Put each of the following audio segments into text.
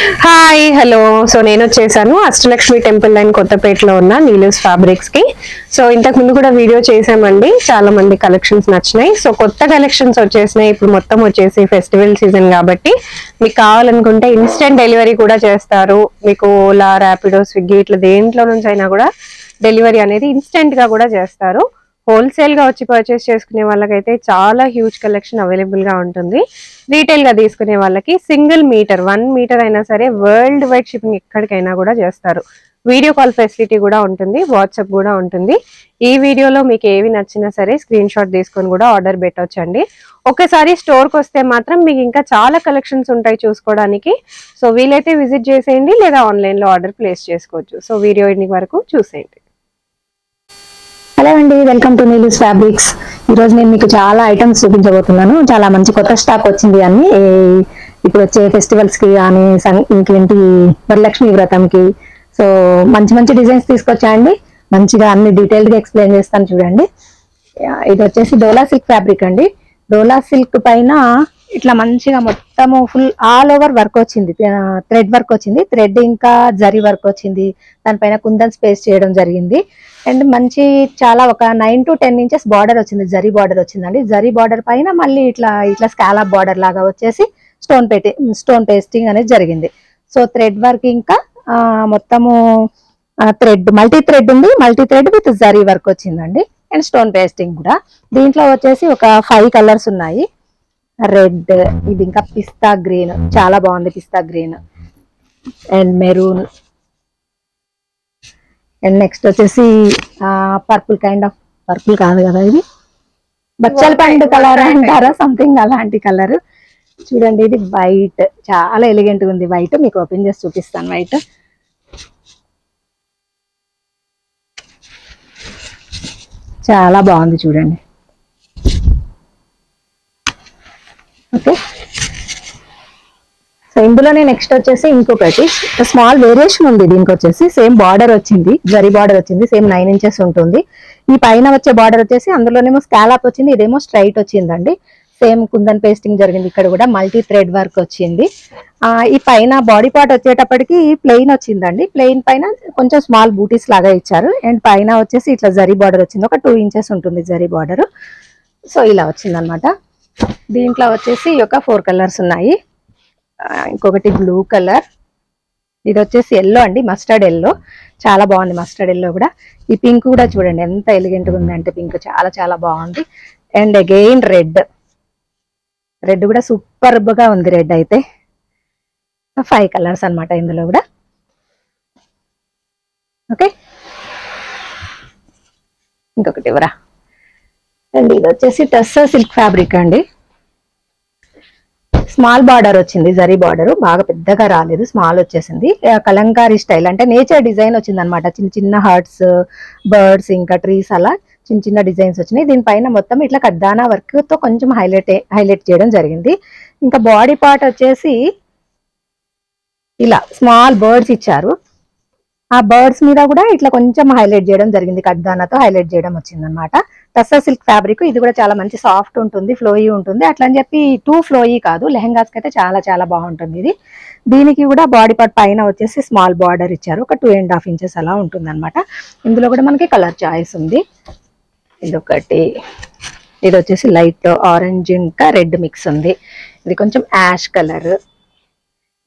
Hi hello. So నేను వచ్చేసాను Ashtalakshmi temple line కొత్తపేటలో ఉన్న నీలూస్ ఫ్యాబ్రిక్స్ కి. సో ఇంతకు ముందు కూడా వీడియో చేసామండి, చాలా మంది కలెక్షన్స్ నచ్చినాయి. సో కొత్త కలెక్షన్స్ వచ్చేసినాయి. ఇప్పుడు మొత్తం వచ్చేసి ఫెస్టివల్ సీజన్ కాబట్టి మీకు కావాలనుకుంటే ఇన్స్టెంట్ డెలివరీ కూడా చేస్తారు. మీకు ఓలా, ర్యాపిడో, స్విగ్గీ ఇట్లా దేంట్లో నుంచి అయినా కూడా డెలివరీ అనేది ఇన్స్టెంట్ గా కూడా చేస్తారు. హోల్సేల్ గా వచ్చి పర్చేస్ చేసుకునే వాళ్ళకైతే చాలా హ్యూజ్ కలెక్షన్ అవైలబుల్ గా ఉంటుంది. రీటైల్ గా తీసుకునే వాళ్ళకి సింగిల్ మీటర్ 1 మీటర్ అయినా సరే వరల్డ్ వైడ్ షిప్పింగ్ ఎక్కడికైనా కూడా చేస్తారు. వీడియో కాల్ ఫెసిలిటీ కూడా ఉంటుంది, వాట్సాప్ కూడా ఉంటుంది. ఈ వీడియోలో మీకు ఏవి నచ్చినా సరే స్క్రీన్ షాట్ తీసుకొని కూడా ఆర్డర్ పెట్టొచ్చండి. ఒకసారి స్టోర్ కి వస్తే మాత్రం మీకు ఇంకా చాలా కలెక్షన్స్ ఉంటాయి చూసుకోవడానికి. సో వీలైతే విజిట్ చేసేయండి, లేదా ఆన్లైన్ లో ఆర్డర్ ప్లేస్ చేసుకోవచ్చు. సో వీడియో వరకు చూసేయండి. హలో అండి, వెల్కమ్ టు నీలూస్ ఫ్యాబ్రిక్స్. ఈరోజు నేను మీకు చాలా ఐటమ్స్ చూపించబోతున్నాను. చాలా మంచి కొత్త స్టాక్ వచ్చింది అన్ని ఇప్పుడు వచ్చే ఫెస్టివల్స్ కి కానీ ఇంకేంటి వరలక్ష్మి వ్రతంకి. సో మంచి మంచి డిజైన్స్ తీసుకొచ్చా అండి. మంచిగా అన్ని డీటెయిల్డ్ గా ఎక్స్ప్లెయిన్ చేస్తాను చూడండి. ఇది వచ్చేసి డోలా సిల్క్ ఫ్యాబ్రిక్ అండి. డోలా సిల్క్ పైన ఇట్లా మంచిగా మొత్తము ఫుల్ ఆల్ ఓవర్ వర్క్ వచ్చింది, థ్రెడ్ వర్క్ వచ్చింది, థ్రెడ్ ఇంకా జరీ వర్క్ వచ్చింది. దానిపైన కుందన్ స్పేస్ చేయడం జరిగింది. అండ్ మంచి చాలా ఒక 9 to 10 ఇంచెస్ బార్డర్ వచ్చింది, జరీ బార్డర్ వచ్చిందండి. జరీ బార్డర్ పైన మళ్ళీ ఇట్లా ఇట్లా స్కాలప్ బార్డర్ లాగా వచ్చేసి స్టోన్ పేస్టింగ్ అనేది జరిగింది. సో థ్రెడ్ వర్క్ ఇంకా మొత్తము థ్రెడ్ మల్టీ థ్రెడ్ ఉంది, multi thread with zari work వచ్చిందండి. అండ్ స్టోన్ పేస్టింగ్ కూడా. దీంట్లో వచ్చేసి ఒక 5 కలర్స్ ఉన్నాయి. రెడ్, ఇది ఇంకా పిస్తా గ్రీన్, చాలా బాగుంది pista green, and maroon, and next వచ్చేసి పర్పుల్, కైండ్ ఆఫ్ పర్పుల్ కాదు కదా ఇది, బచ్చల పండు కలర్ అంటారా సంథింగ్ అలాంటి కలర్. చూడండి ఇది వైట్, చాలా ఎలిగెంట్ గా ఉంది వైట్. మీకు ఓపెన్ చేసి చూపిస్తాను. వైట్ చాలా బాగుంది చూడండి. ఓకే, సో ఇందులోనే నెక్స్ట్ వచ్చేసి ఇంకొకటి స్మాల్ వేరియేషన్ ఉంది. దీనికి వచ్చేసి సేమ్ బార్డర్ వచ్చింది, జరీ బార్డర్ వచ్చింది, సేమ్ 9 ఇంచెస్ ఉంటుంది. ఈ పైన వచ్చే బార్డర్ వచ్చేసి అందులోనేమో స్కాలప్ వచ్చింది, ఇదేమో స్ట్రైట్ వచ్చిందండి. సేమ్ కుందన్ పేస్టింగ్ జరిగింది. ఇక్కడ కూడా మల్టీ థ్రెడ్ వర్క్ వచ్చింది. ఈ పైన బాడీ పార్ట్ వచ్చేటప్పటికి ప్లెయిన్ వచ్చిందండి. ప్లెయిన్ పైన కొంచెం స్మాల్ బూటీస్ లాగా ఇచ్చారు. అండ్ పైన వచ్చేసి ఇట్లా జరీ బార్డర్ వచ్చింది, ఒక 2 ఇంచెస్ ఉంటుంది జరీ బార్డర్. సో ఇలా వచ్చింది అనమాట. దీంట్లో వచ్చేసి ఒక 4 కలర్స్ ఉన్నాయి. ఇంకొకటి బ్లూ కలర్, ఇది వచ్చేసి ఎల్లో అండి, మస్టర్డ్ ఎల్లో, చాలా బాగుంది మస్టర్డ్ ఎల్లో కూడా. ఈ పింక్ కూడా చూడండి ఎంత ఎలిగెంట్ గా ఉంది అంటే, పింక్ చాలా చాలా బాగుంది. అండ్ అగైన్ రెడ్, రెడ్ కూడా సూపర్బ్ గా ఉంది. రెడ్ అయితే 5 కలర్స్ అనమాట ఇందులో కూడా. ఓకే, ఇంకొకటి ఇవరా. అండ్ ఇది వచ్చేసి టస్సర్ సిల్క్ ఫ్యాబ్రిక్ అండి. స్మాల్ బార్డర్ వచ్చింది, జరీ బార్డర్ బాగా పెద్దగా రాలేదు, స్మాల్ వచ్చేసింది. కలంకారీ స్టైల్ అంటే నేచర్ డిజైన్ వచ్చింది అనమాట. చిన్న చిన్న హార్ట్స్, బర్డ్స్, ఇంకా ట్రీస్, అలా చిన్న చిన్న డిజైన్స్ వచ్చినాయి. దీనిపైన మొత్తం ఇట్లా కడ్దానా వర్క్ తో కొంచెం హైలైట్ చేయడం జరిగింది. ఇంకా బాడీ పార్ట్ వచ్చేసి ఇలా స్మాల్ బర్డ్స్ ఇచ్చారు. ఆ బర్డ్స్ మీద కూడా ఇట్లా కొంచెం హైలైట్ చేయడం జరిగింది, కడ్దానాతో హైలైట్ చేయడం వచ్చింది అనమాట. టస్సర్ సిల్క్ ఫ్యాబ్రిక్, ఇది కూడా చాలా మంచి సాఫ్ట్ ఉంటుంది, ఫ్లోయీ ఉంటుంది. అట్లా అని చెప్పి టూ ఫ్లోయీ కాదు, లెహంగాస్ కి అయితే చాలా చాలా బాగుంటుంది ఇది. దీనికి కూడా బాడీ పార్ట్ పైన వచ్చేసి స్మాల్ బార్డర్ ఇచ్చారు, ఒక 2.5 ఇంచెస్ అలా ఉంటుంది అనమాట. ఇందులో కూడా మనకి కలర్ చాయిస్ ఉంది. ఇదొకటి, ఇది వచ్చేసి లైట్ ఆరెంజ్ ఇంకా రెడ్ మిక్స్ ఉంది. ఇది కొంచెం యాష్ కలర్,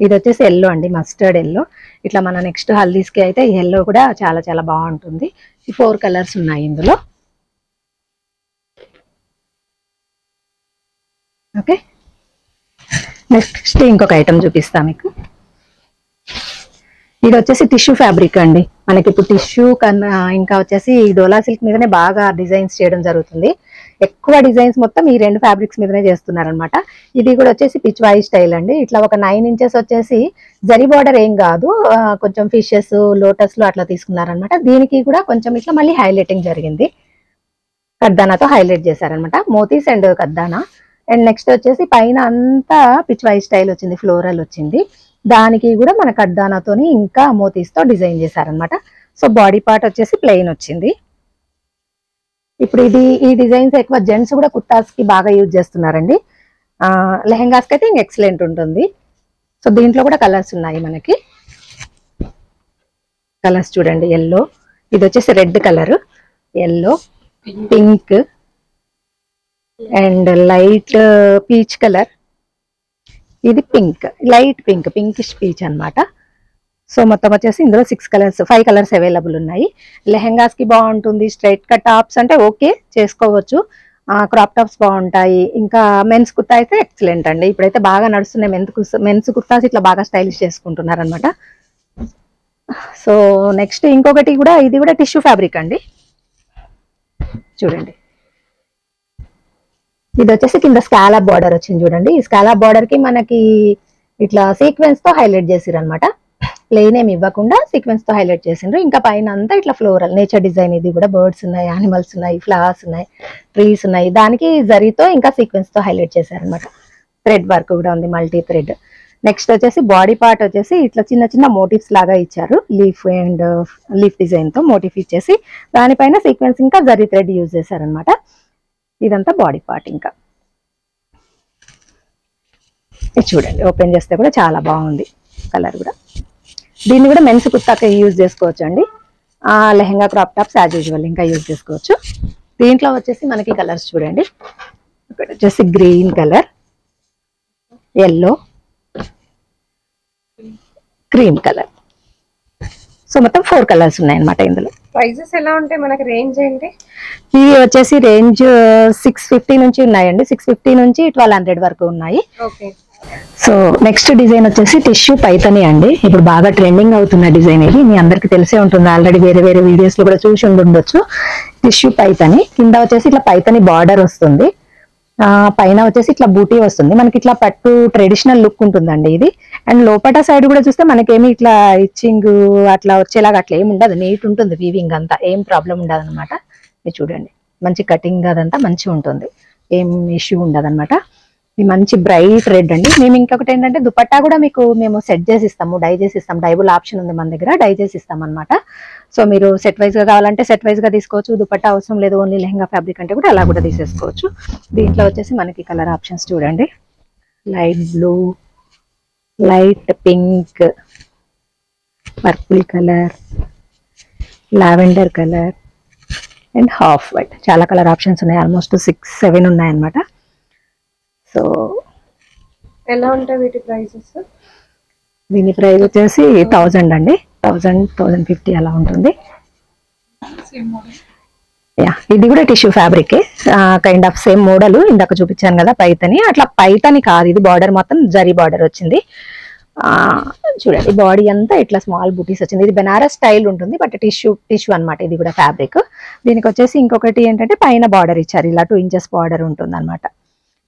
ఇది వచ్చేసి ఎల్లో అండి, మస్టర్డ్ ఎల్లో. ఇట్లా మన నెక్స్ట్ హల్దీస్ కి అయితే ఈ ఎల్లో కూడా చాలా చాలా బాగుంటుంది. ఈ 4 కలర్స్ ఉన్నాయి ఇందులో. ఓకే, నెక్స్ట్ ఇంకొక ఐటమ్ చూపిస్తా మీకు. ఇది వచ్చేసి టిష్యూ ఫ్యాబ్రిక్ అండి. మనకి ఇప్పుడు టిష్యూ కన్నా ఇంకా వచ్చేసి డోలా సిల్క్ మీదనే బాగా డిజైన్స్ చేయడం జరుగుతుంది. ఎక్కువ డిజైన్స్ మొత్తం ఈ 2 ఫ్యాబ్రిక్స్ మీదనే చేస్తున్నారనమాట. ఇది కూడా వచ్చేసి పిచ్వాయి స్టైల్ అండి. ఇట్లా ఒక 9 ఇంచెస్ వచ్చేసి జరీ బార్డర్ ఏం కాదు, కొంచెం ఫిషెస్, లోటస్ లో అట్లా తీసుకున్నారనమాట. దీనికి కూడా కొంచెం ఇట్లా మళ్ళీ హైలైటింగ్ జరిగింది, కడ్దానాతో హైలైట్ చేశారనమాట, మోతీస్ అండ్ కడ్దానా. అండ్ నెక్స్ట్ వచ్చేసి పైన అంతా పిచ్వాయి స్టైల్ వచ్చింది, ఫ్లోరల్ వచ్చింది. దానికి కూడా మన కడ్దానాతోని ఇంకా మోతీస్తో డిజైన్ చేశారనమాట. సో బాడీ పార్ట్ వచ్చేసి ప్లెయిన్ వచ్చింది. ఇప్పుడు ఈ డిజైన్స్ ఎక్కువ జెంట్స్ కూడా కుర్తాస్ కి బాగా యూజ్ చేస్తున్నారండి. లెహెంగాస్ కి అయితే ఇంక ఎక్సలెంట్ ఉంటుంది. సో దీంట్లో కూడా కలర్స్ ఉన్నాయి మనకి. కలర్స్ చూడండి, ఎల్లో, ఇది వచ్చేసి red colour, yellow, pink and light peach colour, ఇది pink, light pink, pinkish peach అన్నమాట. సో మొత్తం వచ్చేసి ఇందులో 5 కలర్స్ అవైలబుల్ ఉన్నాయి. లెహెంగాస్ కి బాగుంటుంది. స్ట్రైట్ కట్ టాప్స్ అంటే ఓకే చేసుకోవచ్చు, క్రాప్ టాప్స్ బాగుంటాయి. ఇంకా మెన్స్ కుర్తా అయితే ఎక్సలెంట్ అండి. ఇప్పుడైతే బాగా నడుస్తున్నాయి మెన్స్ కుర్తాస్, ఇట్లా బాగా స్టైలిష్ చేసుకుంటున్నారు అనమాట. సో నెక్స్ట్ ఇంకొకటి కూడా, ఇది కూడా టిష్యూ ఫ్యాబ్రిక్ అండి. చూడండి, ఇది వచ్చేసి కింద స్కాలప్ బార్డర్ వచ్చింది చూడండి. ఈ స్కాలప్ బార్డర్ కి మనకి ఇట్లా సీక్వెన్స్ తో హైలైట్ చేసిరు అనమాట. ప్లెయిన్ ఏమి ఇవ్వకుండా సీక్వెన్స్ తో హైలైట్ చేసిండ్రు. ఇంకా పైన అంతా ఇట్లా ఫ్లోరల్ నేచర్ డిజైన్, ఇది కూడా బర్డ్స్ ఉన్నాయి, యానిమల్స్ ఉన్నాయి, ఫ్లవర్స్ ఉన్నాయి, ట్రీస్ ఉన్నాయి. దానికి జరీతో ఇంకా సీక్వెన్స్ తో హైలైట్ చేశారనమాట. థ్రెడ్ వర్క్ కూడా ఉంది, మల్టీ థ్రెడ్. నెక్స్ట్ వచ్చేసి బాడీ పార్ట్ వచ్చేసి ఇట్లా చిన్న చిన్న మోటివ్స్ లాగా ఇచ్చారు. లీఫ్ డిజైన్ తో మోటివ్ ఇచ్చేసి దానిపైన సీక్వెన్స్ ఇంకా జరీ థ్రెడ్ యూజ్ చేశారనమాట. ఇదంతా బాడీ పార్ట్. ఇంకా ఇది చూడండి, ఓపెన్ చేస్తే కూడా చాలా బాగుంది కలర్ కూడా. దీన్ని కూడా మెన్స్ కుర్తాకి యూజ్ చేసుకోవచ్చు అండి. Lehenga crop tops as usual ఇంకా యూజ్ చేసుకోవచ్చు. దీంట్లో వచ్చేసి మనకి కలర్స్ చూడండి, ఇక్కడ వచ్చేసి green colour, yellow, cream colour. So మొత్తం 4 కలర్స్ ఉన్నాయి అనమాట ఇందులో. ప్రైజెస్ ఎలా ఉంటాయి మనకి, రేంజ్ ఏంటి? ఇవి వచ్చేసి రేంజ్ 650 నుంచి ఉన్నాయండి. 650 నుంచి 1200 వరకు ఉన్నాయి. ఓకే. సో నెక్స్ట్ డిజైన్ వచ్చేసి టిష్యూ పైతని అండి. ఇప్పుడు బాగా ట్రెండింగ్ అవుతున్న డిజైన్ ఇది, మీ అందరికి తెలిసే ఉంటుంది, ఆల్రెడీ వేరే వేరే వీడియోస్ లో కూడా చూసి ఉండొచ్చు. టిష్యూ పైతని కింద వచ్చేసి ఇట్లా పైతని బార్డర్ వస్తుంది, పైన వచ్చేసి ఇట్లా బూటీ వస్తుంది. మనకి ఇట్లా పట్టు ట్రెడిషనల్ లుక్ ఉంటుందండి ఇది. అండ్ లోపట సైడ్ కూడా చూస్తే మనకేమి ఇట్లా ఇచ్చింగ్ అట్లా వచ్చేలాగా అట్లా ఏమి ఉండదు, నీట్ ఉంటుంది వీవింగ్ అంతా, ఏం ప్రాబ్లం ఉండదు అనమాట. ఇది చూడండి, మంచి కటింగ్ అదంతా మంచిగా ఉంటుంది, ఏం ఇష్యూ ఉండదు అనమాట. ఇది మంచి బ్రైట్ రెడ్ అండి. మేము ఇంకొకటి ఏంటంటే దుపట్టా కూడా మీకు మేము సెట్ చేసి ఇస్తాము, డై చేసి ఇస్తాం. డైబుల్ ఆప్షన్ ఉంది మన దగ్గర, డై చేసి ఇస్తాం అనమాట. సో మీరు సెట్ వైజ్ గా కావాలంటే సెట్ వైజ్ గా తీసుకోవచ్చు, దుపట్టా అవసరం లేదు, ఓన్లీ లెహంగా ఫ్యాబ్రిక్ అంటే కూడా అలా కూడా తీసేసుకోవచ్చు. దీంట్లో వచ్చేసి మనకి కలర్ ఆప్షన్స్ చూడండి, light blue, light pink, purple colour, lavender colour and half white. చాలా కలర్ ఆప్షన్స్ ఉన్నాయి, ఆల్మోస్ట్ 6-7 ఉన్నాయి అన్నమాట. సో ఎలా ఉంటాయి వీటి ప్రైజెస్? దీని ప్రైస్ వచ్చేసి 1000 అండి, 1000-1050 అలా ఉంటుంది. యా, ఇది కూడా tissue fabric, kind of same model ఇందాక చూపించాను కదా పైతని, అట్లా పైతని కాదు ఇది. బార్డర్ మొత్తం జరీ బార్డర్ వచ్చింది. చూడండి, బాడీ అంతా ఇట్లా స్మాల్ బూటీస్ వచ్చింది. ఇది బెనారస్ స్టైల్ ఉంటుంది, బట్ టిష్యూ అన్నమాట. ఇది కూడా ఫ్యాబ్రిక్. దీనికి వచ్చేసి ఇంకొకటి ఏంటంటే పైన బార్డర్ ఇచ్చారు, ఇలా 2 ఇంచెస్ బార్డర్ ఉంటుంది అనమాట.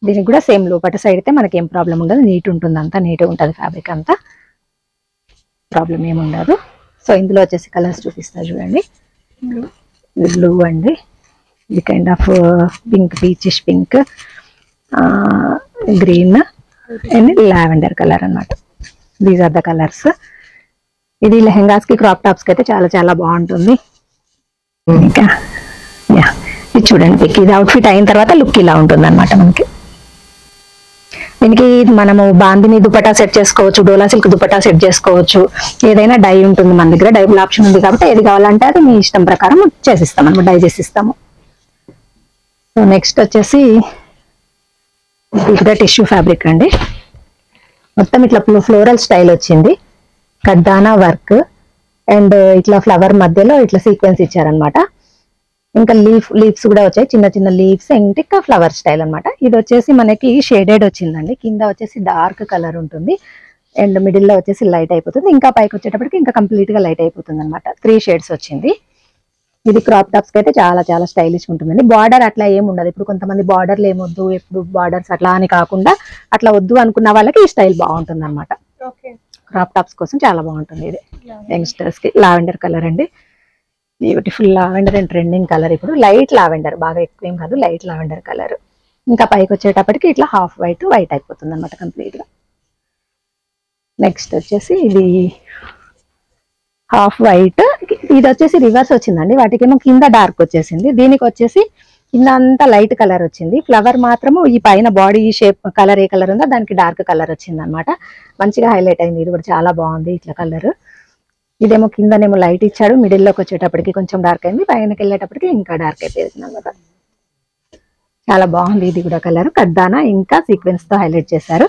దీనికి కూడా సేమ్ లోపట సైడ్ అయితే మనకి ఏం ప్రాబ్లం ఉండదు, నీట్ ఉంటుంది, అంతా నీట్గా ఉంటుంది ఫ్యాబ్రిక్ అంతా, ప్రాబ్లం ఏమి ఉండదు. సో ఇందులో వచ్చేసి కలర్స్ చూపిస్తా చూడండి. ఇది బ్లూ అండి, ఇది kind of pink, peachish pink, green and lavender colour అన్నమాట. These are the colours. ఇది లెహెంగాస్ కి క్రాప్ టాప్స్ కి అయితే చాలా చాలా బాగుంటుంది. ఇంకా యా, ఇది చూడండి, ఇది అవుట్ఫిట్ అయిన తర్వాత లుక్ ఇలా ఉంటుంది అనమాట మనకి. దీనికి మనము బాందిని దుపట్టా సెట్ చేసుకోవచ్చు, డోలా సిల్క్ దుపట్టా సెట్ చేసుకోవచ్చు, ఏదైనా డై ఉంటుంది మన దగ్గర, డైబుల్ ఆప్షన్ ఉంది కాబట్టి ఏది కావాలంటే అది మీ ఇష్టం ప్రకారం చేసిస్తాం అనమాట, డై చేసిస్తాము. సో నెక్స్ట్ వచ్చేసి ఇది టిష్యూ ఫ్యాబ్రిక్ అండి. మొత్తం ఇట్లా ఫ్లోరల్ స్టైల్ వచ్చింది, కడ్డానా వర్క్ అండ్ ఇట్లా ఫ్లవర్ మధ్యలో ఇట్లా సీక్వెన్స్ ఇచ్చారనమాట. ఇంకా లీవ్స్ కూడా వచ్చాయి, చిన్న చిన్న లీవ్స్ అండ్ ఇంకా ఫ్లవర్ స్టైల్ అనమాట. ఇది వచ్చేసి మనకి షేడెడ్ వచ్చిందండి, కింద వచ్చేసి డార్క్ కలర్ ఉంటుంది అండ్ మిడిల్ లో వచ్చేసి లైట్ అయిపోతుంది, ఇంకా పైకి వచ్చేటప్పటికి ఇంకా కంప్లీట్ గా లైట్ అయిపోతుంది అనమాట. 3 షేడ్స్ వచ్చింది. ఇది క్రాప్ టాప్స్ కి అయితే చాలా చాలా స్టైలిష్ ఉంటుందండి. బార్డర్ అట్లా ఏమి ఉండదు, ఇప్పుడు కొంతమంది బార్డర్లు ఏమొద్దు, ఎప్పుడు బార్డర్స్ అట్లా అని కాకుండా అట్లా వద్దు అనుకున్న వాళ్ళకి ఈ స్టైల్ బాగుంటుంది అనమాట. క్రాప్ టాప్స్ కోసం చాలా బాగుంటుంది. ఇది యంగ్స్టర్స్ కి లావెండర్ కలర్ అండి, beautiful lavender and trending colour. ఇప్పుడు లైట్ లావెండర్, బాగా ఎక్కువ ఏం కాదు, లైట్ లావెండర్ కలర్. ఇంకా పైకి వచ్చేటప్పటికి ఇట్లా హాఫ్ వైట్ అయిపోతుంది అనమాట కంప్లీట్ గా. నెక్స్ట్ వచ్చేసి ఇది హాఫ్ వైట్, ఇది వచ్చేసి రివర్స్ వచ్చిందండి, వాటికేమో కింద డార్క్ వచ్చేసింది. దీనికి వచ్చేసి కింద అంతా లైట్ కలర్ వచ్చింది. ఫ్లవర్ మాత్రము ఈ పైన బాడీ షేప్ కలర్ ఏ కలర్ ఉందో దానికి డార్క్ కలర్ వచ్చింది అనమాట. మంచిగా హైలైట్ అయింది. ఇది కూడా చాలా బాగుంది ఇట్లా కలర్. ఇదేమో కిందనేమో లైట్ ఇచ్చాడు, మిడిల్లోకి వచ్చేటప్పటికి కొంచెం డార్క్ అయింది, పైనకి వెళ్ళేటప్పటికి ఇంకా డార్క్ అయిపోయింది అనమాట. చాలా బాగుంది ఇది కూడా కలర్. కడ్దానా ఇంకా సీక్వెన్స్ తో హైలైట్ చేశారు.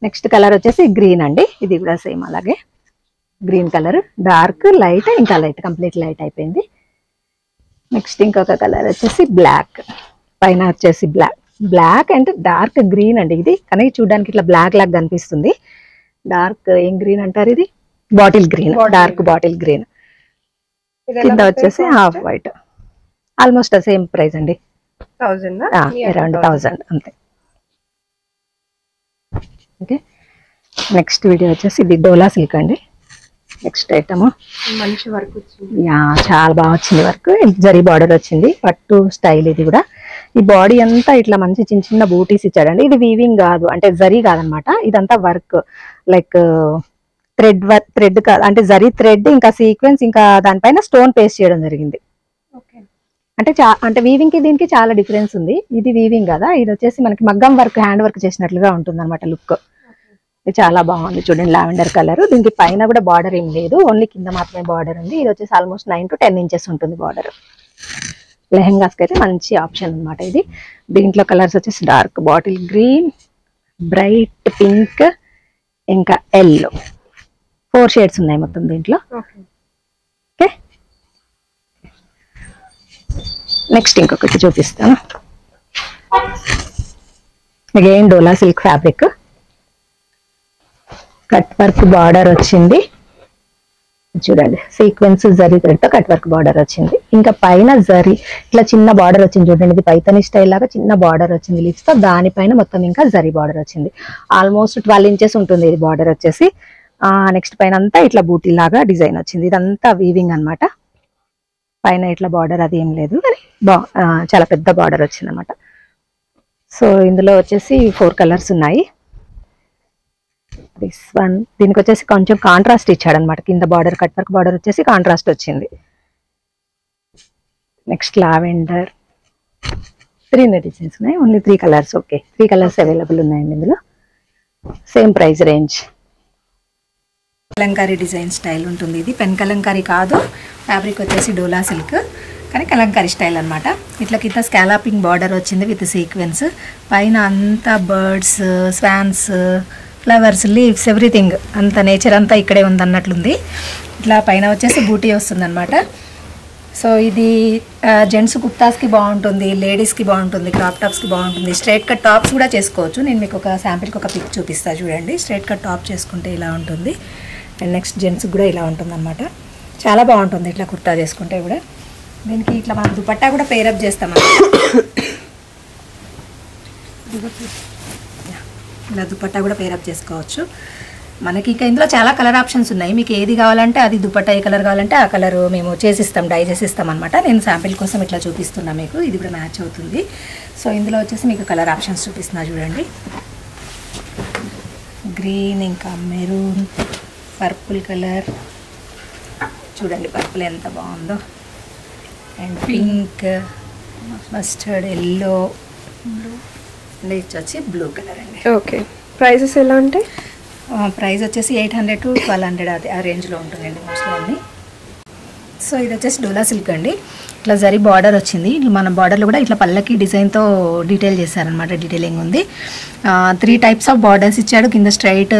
నెక్స్ట్ కలర్ వచ్చేసి గ్రీన్ అండి. ఇది కూడా సేమ్ అలాగే గ్రీన్ కలర్, డార్క్ లైట్ ఇంకా లైట్, కంప్లీట్ లైట్ అయిపోయింది. నెక్స్ట్ ఇంకొక కలర్ వచ్చేసి బ్లాక్, పైన వచ్చేసి బ్లాక్ అండ్ డార్క్ గ్రీన్ అండి. ఇది కానీ చూడడానికి ఇట్లా బ్లాక్ లాగా కనిపిస్తుంది. డార్క్ ఏం గ్రీన్ అంటారు, ఇది bottle green, dark bottle green. కింద వచ్చేసి half white. Almost same price అండి, అరౌండ్ 1000 అంతే. ఓకే, నెక్స్ట్ వీడియో వచ్చేసి ఇది డోలా సిల్క్ అండి. నెక్స్ట్ ఐటమ్ మంచి వర్క్ వచ్చింది. చాలా బాగా వచ్చింది వర్క్. జరీ బార్డర్ వచ్చింది, పట్టు స్టైల్. ఇది కూడా ఈ బాడీ అంతా ఇట్లా మంచి చిన్న చిన్న బూటీస్ ఇచ్చాడండి. ఇది వీవింగ్ కాదు, అంటే జరీ కాదనమాట, ఇదంతా వర్క్ లైక్ థ్రెడ్ కాదు, అంటే జరీ థ్రెడ్ ఇంకా సీక్వెన్స్ ఇంకా దానిపైన స్టోన్ పేస్ట్ చేయడం జరిగింది. అంటే వీవింగ్ కి దీనికి చాలా డిఫరెన్స్ ఉంది. ఇది వీవింగ్ కదా, ఇది వచ్చేసి మనకి మగ్గం వర్క్, హ్యాండ్ వర్క్ చేసినట్లుగా ఉంటుంది అనమాట లుక్. ఇది చాలా బాగుంది చూడండి, లావెండర్ కలర్. దీనికి పైన కూడా బార్డర్ ఏం లేదు, ఓన్లీ కింద మాత్రమే బార్డర్ ఉంది. ఇది వచ్చేసి ఆల్మోస్ట్ 9 to 10 ఇంచెస్ ఉంటుంది బార్డర్. లెహెంగాస్ కి అయితే మంచి ఆప్షన్ అనమాట ఇది. దీంట్లో కలర్స్ వచ్చేసి dark bottle green, bright pink ఇంకా ఎల్లో, 4 షేడ్స్ ఉన్నాయి మొత్తం దీంట్లో. ఓకే, నెక్స్ట్ ఇంకొకటి చూపిస్తాను. Again dola silk fabric, cut work border వచ్చింది చూడండి, సీక్వెన్స్ జరీ థ్రెడ్ తో కట్ వర్క్ బార్డర్ వచ్చింది. ఇంకా పైన జరీ ఇట్లా చిన్న బార్డర్ వచ్చింది చూడండి, ఇది పైతని స్టైల్ లాగా చిన్న బార్డర్ వచ్చింది లిప్స్ తో, దానిపైన మొత్తం ఇంకా జరీ బార్డర్ వచ్చింది. ఆల్మోస్ట్ 12 ఇంచెస్ ఉంటుంది ఇది బార్డర్ వచ్చేసి. నెక్స్ట్ పైన అంతా ఇట్లా బూటీ లాగా డిజైన్ వచ్చింది. ఇదంతా వీవింగ్ అన్నమాట. పైన ఇట్లా బార్డర్ అది ఏం లేదు, కానీ చాలా పెద్ద బార్డర్ వచ్చింది అనమాట. సో ఇందులో వచ్చేసి 4 కలర్స్ ఉన్నాయి. దిస్ వన్, దీనికి వచ్చేసి కొంచెం కాంట్రాస్ట్ ఇచ్చాడు అనమాట. కింద బార్డర్ కట్ వర్క్ బార్డర్ వచ్చేసి కాంట్రాస్ట్ వచ్చింది. నెక్స్ట్ లావెండర్, 3 డిజైన్స్ ఉన్నాయి, only 3 colours. Okay, 3 colours available ఉన్నాయండి ఇందులో. Same price range. Kalamkari design style ఉంటుంది. ఇది పెన్ కలంకారీ కాదు, ఫ్యాబ్రిక్ వచ్చేసి డోలా సిల్క్, కానీ కలంకారీ స్టైల్ అనమాట. ఇట్లా కింద స్కాలపింగ్ బార్డర్ వచ్చింది విత్ సీక్వెన్స్. పైన అంతా birds, swans, flowers, leaves, everything అంత నేచర్ అంతా ఇక్కడే ఉందన్నట్లుంది. ఇట్లా పైన వచ్చేసి బూటీ వస్తుంది అనమాట. సో ఇది జెంట్స్ కుర్తాస్కి బాగుంటుంది, లేడీస్కి బాగుంటుంది, క్రాప్ టాప్స్కి బాగుంటుంది. స్ట్రైట్ కట్ టాప్స్ కూడా చేసుకోవచ్చు. నేను మీకు ఒక శాంపిల్కి ఒక పిక్ చూపిస్తాను చూడండి. స్ట్రైట్ కట్ టాప్ చేసుకుంటే ఇలా ఉంటుంది, అండ్ నెక్స్ట్ జెంట్స్కి కూడా ఇలా ఉంటుంది అనమాట. చాలా బాగుంటుంది ఇట్లా కుర్తా చేసుకుంటే కూడా. దీనికి ఇట్లా మనం దుపట్టా కూడా పేరప్ చేస్తామన్నమాట. ఇలా దుపట్టా కూడా పేరప్ చేసుకోవచ్చు. మనకి ఇక ఇందులో చాలా కలర్ ఆప్షన్స్ ఉన్నాయి. మీకు ఏది కావాలంటే అది, దుపట్టా ఏ కలర్ కావాలంటే ఆ కలర్ మేము చేసిస్తాం, డై చేసిస్తాం అనమాట. నేను శాంపిల్ కోసం ఇట్లా చూపిస్తున్నా మీకు. ఇది కూడా మ్యాచ్ అవుతుంది. సో ఇందులో వచ్చేసి మీకు కలర్ ఆప్షన్స్ చూపిస్తున్నా చూడండి. గ్రీన్, ఇంకా మెరూన్, పర్పుల్ కలర్ చూడండి, పర్పుల్ ఎంత బాగుందో, and pink, mustard, yellow, blue, ఇది వచ్చి బ్లూ కలర్ అండి. ఓకే, ప్రైసెస్ ఎలా ఉంటాయి? ప్రైస్ వచ్చేసి 800 to 1200 అది ఆ రేంజ్లో ఉంటుందండి మోస్ట్లీ అన్నీ. సో ఇది వచ్చేసి డోలా సిల్క్ అండి. ఇట్లా జరీ బార్డర్ వచ్చింది. మన బార్డర్లో కూడా ఇట్లా పల్లకి డిజైన్తో డీటెయిల్ చేశారనమాట, డీటెయిలింగ్ ఉంది. 3 టైప్స్ ఆఫ్ బార్డర్స్ ఇచ్చాడు. కింద స్ట్రైట్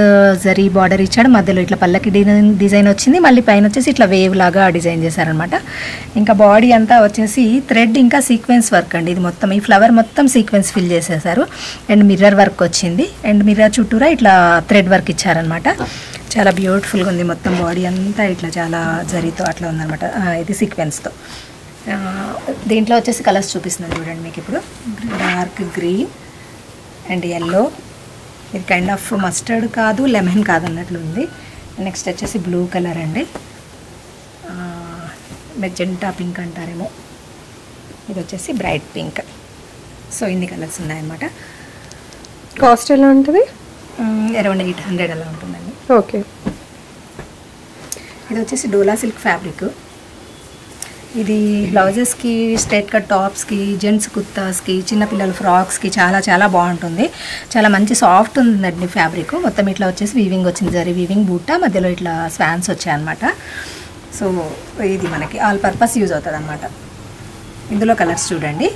జరీ బార్డర్ ఇచ్చాడు, మధ్యలో ఇట్లా పల్లకి డిజైన్ వచ్చింది, మళ్ళీ పైన వచ్చేసి ఇట్లా వేవ్ లాగా డిజైన్ చేశారనమాట. ఇంకా బాడీ అంతా వచ్చేసి థ్రెడ్ ఇంకా సీక్వెన్స్ వర్క్ అండి. ఇది మొత్తం ఈ ఫ్లవర్ మొత్తం సీక్వెన్స్ ఫిల్ చేసేసారు, అండ్ మిర్రర్ వర్క్ వచ్చింది, అండ్ మిర్రర్ చుట్టూరా ఇట్లా థ్రెడ్ వర్క్ ఇచ్చారనమాట. చాలా బ్యూటిఫుల్గా ఉంది మొత్తం బాడీ అంతా ఇట్లా చాలా జరీతో అట్లా ఉందన్నమాట, ఇది సీక్వెన్స్తో. దీంట్లో వచ్చేసి కలర్స్ చూపిస్తున్నాను చూడండి మీకు ఇప్పుడు. డార్క్ గ్రీన్ అండ్ ఎల్లో, ఇది కైండ్ ఆఫ్ మస్టర్డ్ కాదు, లెమన్ కాదు అన్నట్లు ఉంది. నెక్స్ట్ వచ్చేసి బ్లూ కలర్ అండి, మెజెంటా పింక్ అంటారేమో, ఇది వచ్చేసి బ్రైట్ పింక్. సో ఇన్ని కలర్స్ ఉన్నాయన్నమాట. కాస్ట్ ఎలా ఉంటుంది? అరౌండ్ 800 అలా ఉంటుందండి. ఓకే, ఇది వచ్చేసి డోలా సిల్క్ ఫ్యాబ్రిక్. ఇది బ్లౌజెస్కి, స్ట్రైట్ కట్ టాప్స్కి, జెంట్స్ కుర్తాస్కి, చిన్నపిల్లల ఫ్రాక్స్కి చాలా చాలా బాగుంటుంది. చాలా మంచి సాఫ్ట్ ఉందండి ఫ్యాబ్రిక్. మొత్తం ఇట్లా వచ్చేసి వీవింగ్ వచ్చింది, జరీ వీవింగ్ బూట, మధ్యలో ఇట్లా స్వాన్స్ వచ్చాయన్నమాట. సో ఇది మనకి ఆల్ పర్పస్ యూజ్ అవుతుంది అనమాట. ఇందులో కలర్స్ చూడండి,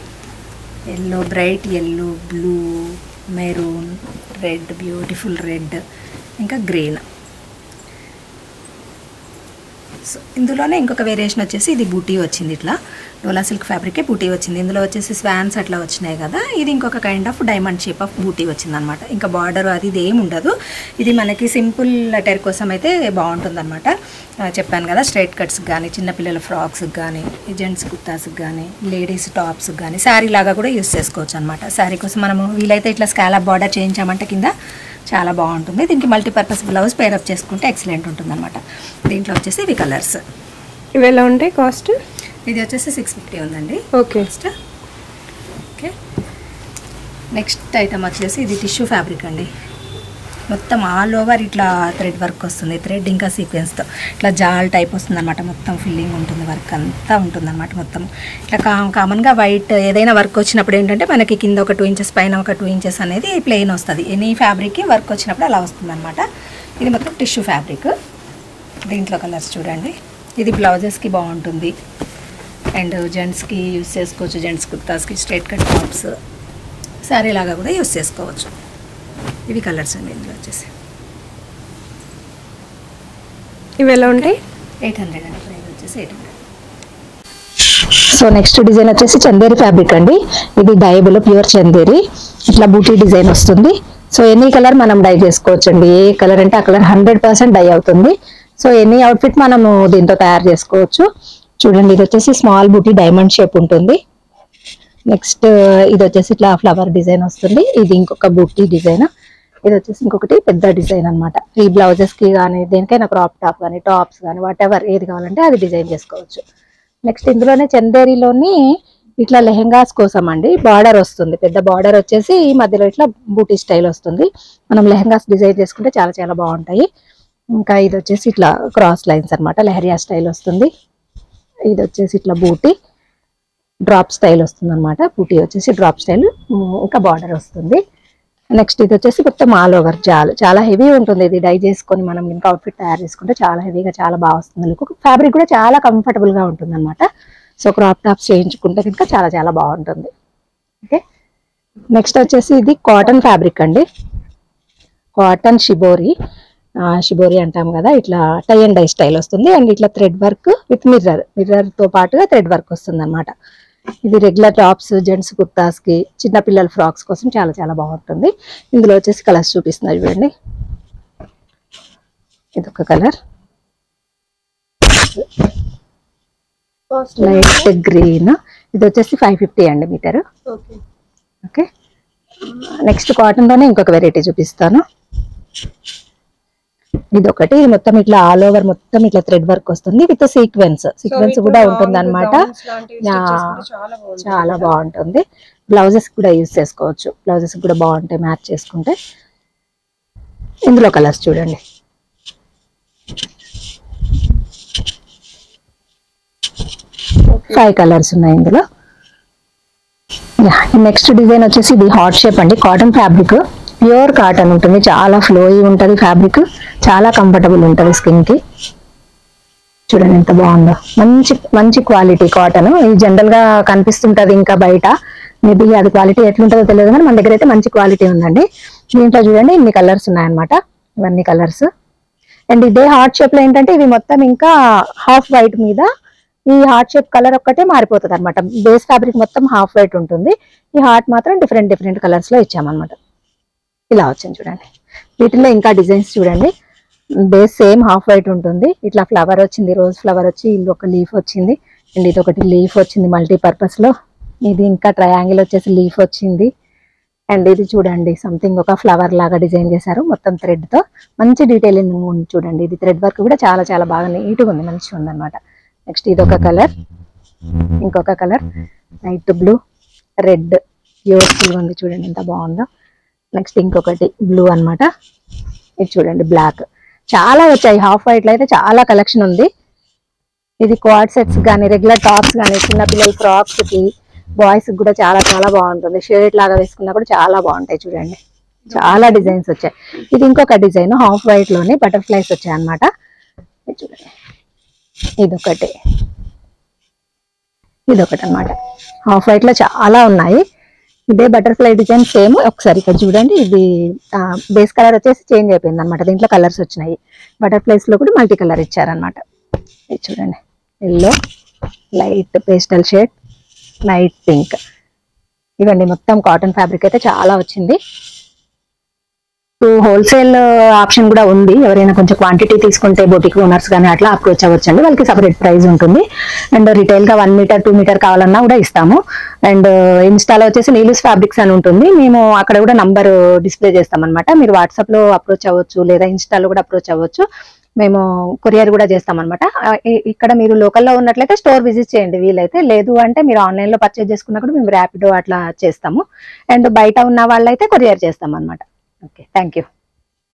yellow, bright yellow, blue, maroon, red, beautiful red, ఇంకా గ్రీన్. సో ఇందులోనే ఇంకొక వేరియేషన్ వచ్చేసి ఇది బూటీ వచ్చింది, ఇట్లా డోలా సిల్క్ ఫ్యాబ్రికే బూటీ వచ్చింది. ఇందులో వచ్చేసి స్వాన్స్ అట్లా వచ్చినాయి కదా, ఇది ఇంకొక kind of diamond shape of booti వచ్చింది అనమాట. ఇంకా బార్డర్ అది ఇది ఏమి ఉండదు. ఇది మనకి సింపుల్ అటైర్ కోసం అయితే బాగుంటుంది అనమాట. చెప్పాను కదా, స్ట్రైట్ కట్స్కి కానీ, చిన్నపిల్లల ఫ్రాక్స్కి కానీ, జెంట్స్ కుర్తాస్కి కానీ, లేడీస్ టాప్స్కి కానీ, శారీ లాగా కూడా యూస్ చేసుకోవచ్చు అనమాట. శారీ కోసం మనము వీలైతే ఇట్లా స్కాలప్ బార్డర్ చేయించామంటే కింద చాలా బాగుంటుంది. దీనికి మల్టీపర్పస్ బ్లౌజ్ పేరప్ చేసుకుంటే ఎక్సలెంట్ ఉంటుంది అనమాట. దీంట్లో వచ్చేసి ఇవి కలర్స్. ఇవి ఎలా ఉంటాయి కాస్ట్? ఇది వచ్చేసి 650 ఉందండి. ఓకే. ఓకే, నెక్స్ట్ ఐటమ్ వచ్చేసి ఇది టిష్యూ ఫ్యాబ్రిక్ అండి. మొత్తం ఆల్ ఓవర్ ఇట్లా థ్రెడ్ వర్క్ వస్తుంది. థ్రెడ్ ఇంకా సీక్వెన్స్తో ఇట్లా జాల్ టైప్ వస్తుంది అనమాట. మొత్తం ఫిల్లింగ్ ఉంటుంది, వర్క్ అంతా ఉంటుంది అనమాట. మొత్తం ఇట్లా కామన్గా వైట్ ఏదైనా వర్క్ వచ్చినప్పుడు ఏంటంటే మనకి కింద ఒక 2 ఇంచెస్ పైన ఒక 2 ఇంచెస్ అనేది ప్లెయిన్ వస్తుంది. ఎనీ ఫ్యాబ్రిక్కి వర్క్ వచ్చినప్పుడు అలా వస్తుంది అనమాట. ఇది మొత్తం టిష్యూ ఫ్యాబ్రిక్. దీంట్లో కలర్స్ చూడండి. ఇది బ్లౌజెస్కి బాగుంటుంది అండ్ జెంట్స్కి యూస్ చేసుకోవచ్చు. జెంట్స్ కుర్తాస్కి, స్ట్రైట్ కట్ టాప్స్, శారీ లాగా కూడా యూస్ చేసుకోవచ్చు. ఇవి కలర్స్ అండి. ఇందులో వచ్చేసి ఇవి ఎలా ఉంటాయి? 800 అండి. ప్రైస్ వచ్చేసి 800. సో నెక్స్ట్ డిజైన్ వచ్చేసి చందేరి ఫ్యాబ్రిక్ అండి. ఇది డైబుల్ ప్యూర్ చందేరి, ఇట్లా బూటీ డిజైన్ వస్తుంది. సో ఎనీ కలర్ మనం డై చేసుకోవచ్చు అండి. ఏ కలర్ అంటే ఆ కలర్ 100% డై అవుతుంది. సో ఎనీ అవుట్ఫిట్ మనము దీంతో తయారు చేసుకోవచ్చు. చూడండి, ఇది వచ్చేసి స్మాల్ బూటీ డైమండ్ షేప్ ఉంటుంది. నెక్స్ట్ ఇది వచ్చేసి ఇట్లా ఫ్లవర్ డిజైన్ వస్తుంది. ఇది ఇంకొక బూటీ డిజైన్. ఇది వచ్చేసి ఇంకొకటి పెద్ద డిజైన్ అనమాట. ఈ బ్లౌజెస్కి కానీ, దేనికైనా క్రాప్ టాప్ కానీ, టాప్స్ కానీ, వాట్ ఎవర్ ఏది కావాలంటే అది డిజైన్ చేసుకోవచ్చు. నెక్స్ట్ ఇందులోనే చందేరిలోని ఇట్లా లెహెంగాస్ కోసం అండి బార్డర్ వస్తుంది. పెద్ద బార్డర్ వచ్చేసి ఈ మధ్యలో ఇట్లా బూటీ స్టైల్ వస్తుంది. మనం లెహెంగాస్ డిజైన్ చేసుకుంటే చాలా చాలా బాగుంటాయి. ఇంకా ఇది వచ్చేసి ఇట్లా క్రాస్ లైన్స్ అనమాట, లెహరియా స్టైల్ వస్తుంది. ఇది వచ్చేసి ఇట్లా బూటీ డ్రాప్ స్టైల్ వస్తుంది అనమాట. బూటీ వచ్చేసి డ్రాప్ స్టైల్, ఇంకా బార్డర్ వస్తుంది. నెక్స్ట్ ఇది వచ్చేసి మొత్తం ఆల్ ఓవర్ జాల్, చాలా హెవీ ఉంటుంది. ఇది డై చేసుకొని మనం ఇంకా అవుట్ఫిట్ తయారు చేసుకుంటే చాలా హెవీగా చాలా బాగా వస్తుంది. లుక్ ఫ్యాబ్రిక్ కూడా చాలా కంఫర్టబుల్ గా ఉంటుంది అనమాట. సో క్రాప్ టాప్స్ చేయించుకుంటే ఇంకా చాలా చాలా బాగుంటుంది. ఓకే, నెక్స్ట్ వచ్చేసి ఇది కాటన్ ఫ్యాబ్రిక్ అండి. కాటన్ షిబోరి, షిబోరి అంటాం కదా, ఇట్లా టై అండ్ డై స్టైల్ వస్తుంది. అండ్ ఇట్లా థ్రెడ్ వర్క్ విత్ మిర్రర్ తో పాటుగా థ్రెడ్ వర్క్ వస్తుంది అనమాట. ఇది రెగ్యులర్ టాప్స్, జెంట్స్ కుర్తాస్కి, చిన్నపిల్లల ఫ్రాక్స్ కోసం చాలా చాలా బాగుంటుంది. ఇందులో వచ్చేసి కలర్స్ చూపిస్తున్నారు చూడండి. ఇది ఒక కలర్, లైట్ గ్రీన్. ఇది వచ్చేసి 550 అండి మీటర్. ఓకే, నెక్స్ట్ కాటన్ లోనే ఇంకొక వెరైటీ చూపిస్తాను. ఇది ఒకటి, ఇది మొత్తం ఇట్లా ఆల్ ఓవర్ మొత్తం ఇట్లా థ్రెడ్ వర్క్ వస్తుంది విత్ సీక్వెన్స్ కూడా ఉంటుంది అనమాట. చాలా బాగుంటుంది. బ్లౌజెస్ కూడా యూజ్ చేసుకోవచ్చు, బ్లౌజెస్ కూడా బాగుంటాయి మ్యాచ్ చేసుకుంటే. ఇందులో కలర్స్ చూడండి. ఫైవ్ కలర్స్ ఉన్నాయి ఇందులో. నెక్స్ట్ డిజైన్ వచ్చేసి ఇది హాట్ షేప్ అండి. కాటన్ ఫ్యాబ్రిక్, ప్యూర్ కాటన్ ఉంటుంది, చాలా ఫ్లోయీ ఉంటుంది ఫ్యాబ్రిక్, చాలా కంఫర్టబుల్ ఉంటుంది స్కిన్ కి. చూడండి ఎంత బాగుందో, మంచి మంచి క్వాలిటీ కాటన్. ఇది జనరల్ గా కనిపిస్తుంటది ఇంకా బయట, మేబీ అది క్వాలిటీ ఎట్లుంటుందో తెలియదు కానీ మన దగ్గర అయితే మంచి క్వాలిటీ ఉందండి. దీంట్లో చూడండి ఇన్ని కలర్స్ ఉన్నాయన్నమాట, ఇవన్నీ కలర్స్. అండ్ ఇదే హార్ట్ షేప్ లో ఏంటంటే ఇవి మొత్తం ఇంకా హాఫ్ వైట్ మీద ఈ హార్ట్ షేప్ కలర్ ఒక్కటే మారిపోతుంది అనమాట. బేస్ ఫ్యాబ్రిక్ మొత్తం హాఫ్ వైట్ ఉంటుంది, ఈ హార్ట్ మాత్రం డిఫరెంట్ డిఫరెంట్ కలర్స్ లో ఇచ్చామన్నమాట. ఇలా వచ్చింది చూడండి. వీటిల్లో ఇంకా డిజైన్స్ చూడండి. బేస్ సేమ్ హాఫ్ వైట్ ఉంటుంది, ఇట్లా ఫ్లవర్ వచ్చింది, రోజ్ ఫ్లవర్ వచ్చి, ఇది ఒక లీఫ్ వచ్చింది, అండ్ ఇది ఒకటి లీఫ్ వచ్చింది మల్టీపర్పస్ లో. ఇది ఇంకా ట్రయాంగిల్ వచ్చేసి లీఫ్ వచ్చింది. అండ్ ఇది చూడండి సంథింగ్ ఒక ఫ్లవర్ లాగా డిజైన్ చేశారు మొత్తం థ్రెడ్ తో, మంచి డీటెయిలింగ్ ఉంది చూడండి. ఇది థ్రెడ్ వర్క్ కూడా చాలా చాలా బాగా నీట్గా ఉంది, మంచిగా ఉంది అనమాట. నెక్స్ట్ ఇది ఒక కలర్, ఇంకొక colour light blue, red beautiful ఉంది చూడండి ఎంత బాగుందో. నెక్స్ట్ ఇంకొకటి బ్లూ అన్నమాట, ఇది చూడండి బ్లాక్. చాలా వచ్చాయి, హాఫ్ వైట్ లో అయితే చాలా కలెక్షన్ ఉంది. ఇది క్వాడ్ సెట్స్ కానీ రెగ్యులర్ టాప్స్ కానీ చిన్న పిల్లల ఫ్రాక్స్ కి బాయ్స్ కూడా చాలా చాలా బాగుంటుంది. షర్ట్ లాగా వేసుకున్నా కూడా చాలా బాగుంటాయి. చూడండి చాలా డిజైన్స్ వచ్చాయి. ఇది ఇంకొక డిజైన్ హాఫ్ వైట్ లోనే బటర్ఫ్లైస్ వచ్చాయి అన్నమాట. చూడండి ఇదొకటి అన్నమాట. హాఫ్ వైట్ లో చాలా ఉన్నాయి. ఇదే బటర్ఫ్లై డిజైన్ సేమ్. ఒకసారి ఇక్కడ చూడండి, ఇది బేస్ కలర్ వచ్చేసి చేంజ్ అయిపోయింది అనమాట. దీంట్లో కలర్స్ వచ్చినాయి. బటర్ఫ్లైస్ లో కూడా మల్టీ కలర్ ఇచ్చారనమాట. ఇది చూడండి yellow, light pastel shade, light pink. ఇవన్నీ మొత్తం కాటన్ ఫ్యాబ్రిక్ అయితే చాలా వచ్చింది. హోల్సేల్ ఆప్షన్ కూడా ఉంది. ఎవరైనా కొంచెం క్వాంటిటీ తీసుకుంటే బొటిక్ ఓనర్స్ కానీ అట్లా అప్రోచ్ అవ్వచ్చు అండి. వాళ్ళకి సపరేట్ ప్రైస్ ఉంటుంది. అండ్ రిటైల్ గా 1 మీటర్ 2 మీటర్ కావాలన్నా కూడా ఇస్తాము. అండ్ ఇన్స్టాలో వచ్చేసి నీలూస్ ఫ్యాబ్రిక్స్ అని ఉంటుంది. మేము అక్కడ కూడా నంబర్ డిస్ప్లే చేస్తాం అనమాట. మీరు వాట్సాప్ లో అప్రోచ్ అవ్వచ్చు, లేదా ఇన్స్టాలో కూడా అప్రోచ్ అవ్వచ్చు. మేము కొరియర్ కూడా చేస్తాం అనమాట. ఇక్కడ మీరు లోకల్లో ఉన్నట్లయితే స్టోర్ విజిట్ చేయండి వీలైతే. లేదు అంటే మీరు ఆన్లైన్ లో పర్చేజ్ చేసుకున్నా కూడా మేము ర్యాపిడో అట్లా చేస్తాము. అండ్ బయట ఉన్న వాళ్ళైతే కొరియర్ చేస్తాం అనమాట. Okay, thank you.